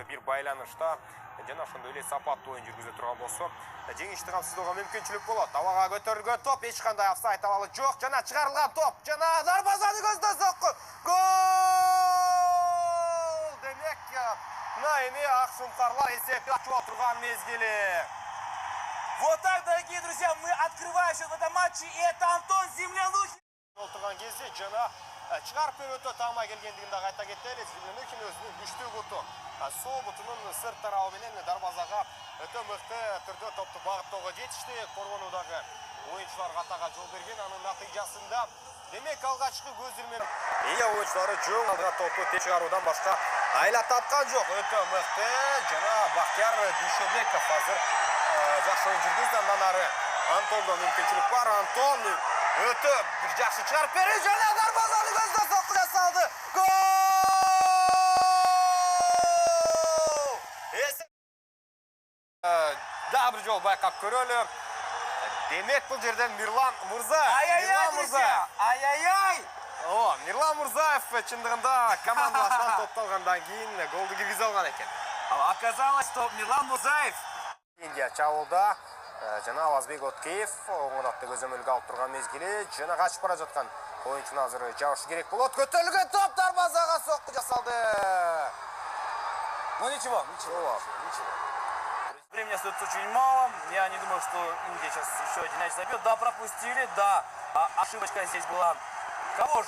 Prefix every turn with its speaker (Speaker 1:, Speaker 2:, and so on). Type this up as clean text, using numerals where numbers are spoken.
Speaker 1: bir байланышта жана ошондой эле сапаттуу оюн жүргүзө турган болсо жеңишти камсыздоого мүмкүнчүлүк болот. Абага көтөрүлгөн топ эч кандай офсайд абалы жок жана чыгарылган топ жана дарбазаны көздөй сокку. Гол! Демек, эми ак сумкарлар эсепти ачып турган мезгили.
Speaker 2: Вот так, дорогие друзья, мы открываем счет в этом матче, и это Антон Землянухин.
Speaker 1: Отырған кезде жана чыгарып өтө таңмай келгендигин да кайта кетели. Землянухин өзүнүн күчтүү буту, сол бутунун сырт тарабы менен дарбазага өтө мыкты түрдө топту багыттоого жетишти. Коргонуудагы оюнчулар катага жол берген, анын натыйжасында демек алгачкы көз ирмем оюнчулары жол алдыга топту тез чыгаруудан башка айла тапкан жок. Өтө мыкты жана Бактияр Дүйшөбеков азыр жакшы оюн жүргүздү. Андан ары Антондо мүмкүнчүлүк бар. Антон өтө бир жакшы чыгарып берди жана дарбазаны көздөй сокку жасалды. Гол! Дагы бир жол байкап көрөлү. Демек бул жерден Мирлан Мурза.
Speaker 2: Ай-яй-яй, друзья! Ай-яй-яй!
Speaker 1: Мирлан Мурзаев чындыгында командалашкан топту алгандан кийин голду киргизе алган экен.
Speaker 2: Оказалось, что Мирлан Мурзаев
Speaker 1: Индия чабуулда жана Авазбек Откеев оң атты көзөмөлгө алып турган мезгили жана качып бара жаткан оюнчуну азыр жабышы керек болот. Көтөрүлгөн топ дарбазага сокку жасалды.
Speaker 2: Ну ничего. Времени остается очень мало. Я не думаю, что Индия сейчас еще один мяч забьет. Да, пропустили, да. Ошибочка здесь была. Кого ж